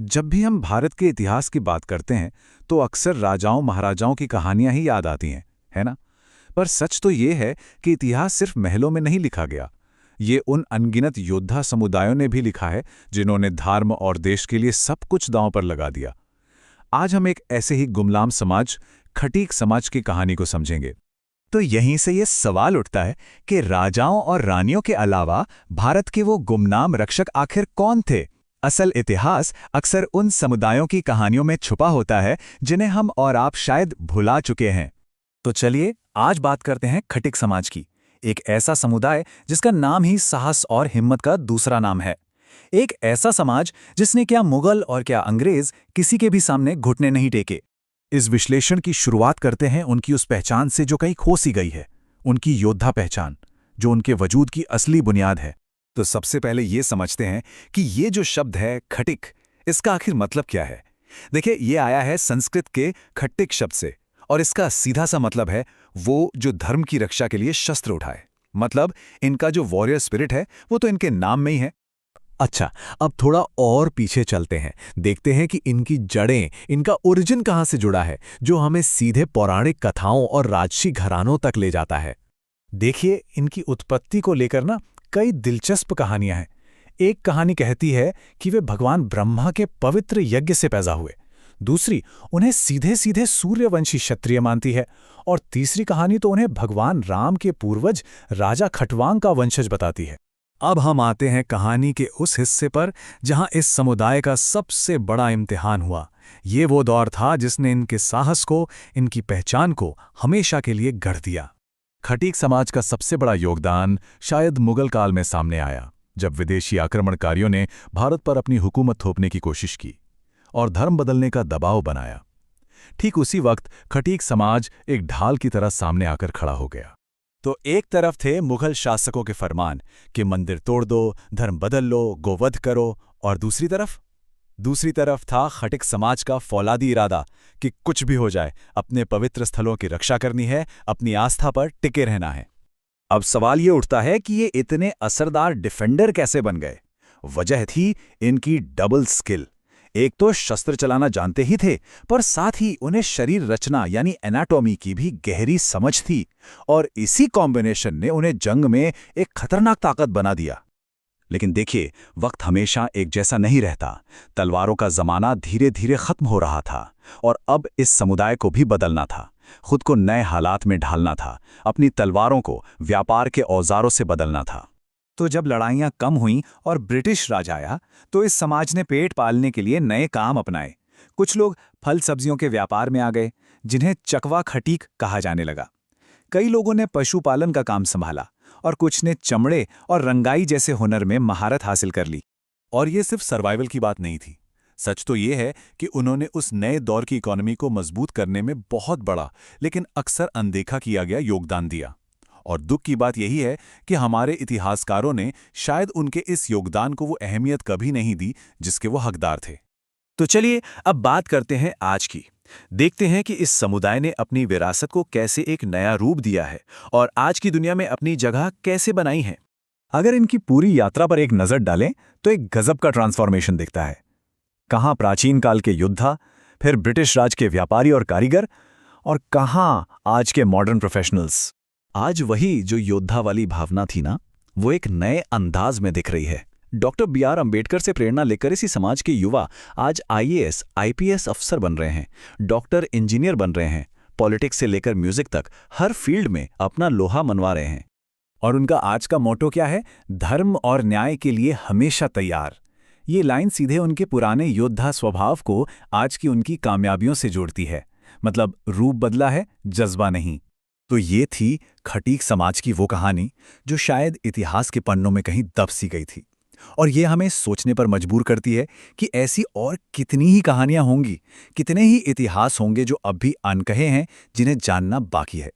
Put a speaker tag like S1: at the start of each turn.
S1: जब भी हम भारत के इतिहास की बात करते हैं तो अक्सर राजाओं महाराजाओं की कहानियां ही याद आती हैं, है ना? पर सच तो ये है कि इतिहास सिर्फ महलों में नहीं लिखा गया। ये उन अनगिनत योद्धा समुदायों ने भी लिखा है जिन्होंने धर्म और देश के लिए सब कुछ दांव पर लगा दिया। आज हम एक ऐसे ही गुमनाम समाज, खटीक समाज की कहानी को समझेंगे।
S2: तो यहीं से ये सवाल उठता है कि राजाओं और रानियों के अलावा भारत के वो गुमनाम रक्षक आखिर कौन थे? असल इतिहास अक्सर उन समुदायों की कहानियों में छुपा होता है जिन्हें हम और आप शायद भुला चुके हैं।
S3: तो चलिए आज बात करते हैं खटिक समाज की। एक ऐसा समुदाय जिसका नाम ही साहस और हिम्मत का दूसरा नाम है। एक ऐसा समाज जिसने क्या मुगल और क्या अंग्रेज किसी के भी सामने घुटने नहीं टेके।
S1: इस विश्लेषण की शुरुआत करते हैं उनकी उस पहचान से जो कहीं खो सी गई है, उनकी योद्धा पहचान, जो उनके वजूद की असली बुनियाद है।
S3: तो सबसे पहले ये समझते हैं कि ये जो शब्द है खटिक, इसका आखिर मतलब क्या है। देखिए, ये आया है संस्कृत के खट्टिक शब्द से और इसका सीधा सा मतलब है वो जो धर्म की रक्षा के लिए शस्त्र उठाए। मतलब इनका जो वॉरियर स्पिरिट है वो तो इनके नाम में ही है।
S2: अच्छा, अब थोड़ा और पीछे चलते हैं, देखते हैं कि इनकी जड़ें, इनका ओरिजिन कहाँ से जुड़ा है, जो हमें सीधे पौराणिक कथाओं और राजसी घरानों तक ले जाता है।
S1: देखिए, इनकी उत्पत्ति को लेकर ना कई दिलचस्प कहानियां हैं। एक कहानी कहती है कि वे भगवान ब्रह्मा के पवित्र यज्ञ से पैदा हुए। दूसरी उन्हें सीधे सीधे सूर्यवंशी क्षत्रिय मानती है। और तीसरी कहानी तो उन्हें भगवान राम के पूर्वज राजा खटवांग का वंशज बताती है।
S2: अब हम आते हैं कहानी के उस हिस्से पर जहां इस समुदाय का सबसे बड़ा इम्तिहान हुआ। ये वो दौर था जिसने इनके साहस को, इनकी पहचान को हमेशा के लिए गढ़ दिया।
S1: खटीक समाज का सबसे बड़ा योगदान शायद मुगल काल में सामने आया, जब विदेशी आक्रमणकारियों ने भारत पर अपनी हुकूमत थोपने की कोशिश की और धर्म बदलने का दबाव बनाया। ठीक उसी वक्त खटीक समाज एक ढाल की तरह सामने आकर खड़ा हो गया।
S3: तो एक तरफ थे मुगल शासकों के फरमान कि मंदिर तोड़ दो, धर्म बदल लो, गोवध करो, और दूसरी तरफ था खटिक समाज का फौलादी इरादा कि कुछ भी हो जाए, अपने पवित्र स्थलों की रक्षा करनी है, अपनी आस्था पर टिके रहना है। अब सवाल ये उठता है कि ये इतने असरदार डिफेंडर कैसे बन गए। वजह थी इनकी डबल स्किल। एक तो शस्त्र चलाना जानते ही थे, पर साथ ही उन्हें शरीर रचना यानी एनाटॉमी की भी गहरी समझ थी, और इसी कॉम्बिनेशन ने उन्हें जंग में एक खतरनाक ताकत बना दिया। लेकिन देखिए, वक्त हमेशा एक जैसा नहीं रहता। तलवारों का जमाना धीरे धीरे खत्म हो रहा था और अब इस समुदाय को भी बदलना था, खुद को नए हालात में ढालना था, अपनी तलवारों को व्यापार के औजारों से बदलना था। तो जब लड़ाइयां कम हुईं और ब्रिटिश राज आया, तो इस समाज ने पेट पालने के लिए नए काम अपनाए। कुछ लोग फल सब्जियों के व्यापार में आ गए, जिन्हें चकवा खटीक कहा जाने लगा। कई लोगों ने पशुपालन का काम संभाला और कुछ ने चमड़े और रंगाई जैसे हुनर में महारत हासिल कर ली।
S1: और ये सिर्फ सर्वाइवल की बात नहीं थी। सच तो ये है कि उन्होंने उस नए दौर की इकोनॉमी को मजबूत करने में बहुत बड़ा, लेकिन अक्सर अनदेखा किया गया योगदान दिया। और दुख की बात यही है कि हमारे इतिहासकारों ने शायद उनके इस योगदान को वो अहमियत कभी नहीं दी जिसके वो हकदार थे।
S3: तो चलिए अब बात करते हैं आज की। देखते हैं कि इस समुदाय ने अपनी विरासत को कैसे एक नया रूप दिया है और आज की दुनिया में अपनी जगह कैसे बनाई है। अगर इनकी पूरी यात्रा पर एक नज़र डालें तो एक गजब का ट्रांसफॉर्मेशन दिखता है। कहाँ प्राचीन काल के योद्धा, फिर ब्रिटिश राज के व्यापारी और कारीगर, और कहाँ आज के मॉडर्न प्रोफेशनल्स। आज वही जो योद्धा वाली भावना थी ना, वो एक नए अंदाज में दिख रही है। Doctor B R. अम्बेडकर से प्रेरणा लेकर इसी समाज के युवा आज आईएएस, आईपीएस अफसर बन रहे हैं, डॉक्टर, इंजीनियर बन रहे हैं, पॉलिटिक्स से लेकर म्यूजिक तक हर फील्ड में अपना लोहा मनवा रहे हैं। और उनका आज का मोटो क्या है? धर्म और न्याय के लिए हमेशा तैयार। ये लाइन सीधे उनके पुराने योद्धा स्वभाव को आज की उनकी कामयाबियों से जोड़ती है। मतलब रूप बदला है, जज्बा नहीं। तो ये थी खटीक समाज की वो कहानी जो शायद इतिहास के पन्नों में कहीं दब सी गई थी। और ये हमें सोचने पर मजबूर करती है कि ऐसी और कितनी ही कहानियां होंगी, कितने ही इतिहास होंगे जो अब भी अनकहे हैं, जिन्हें जानना बाकी है।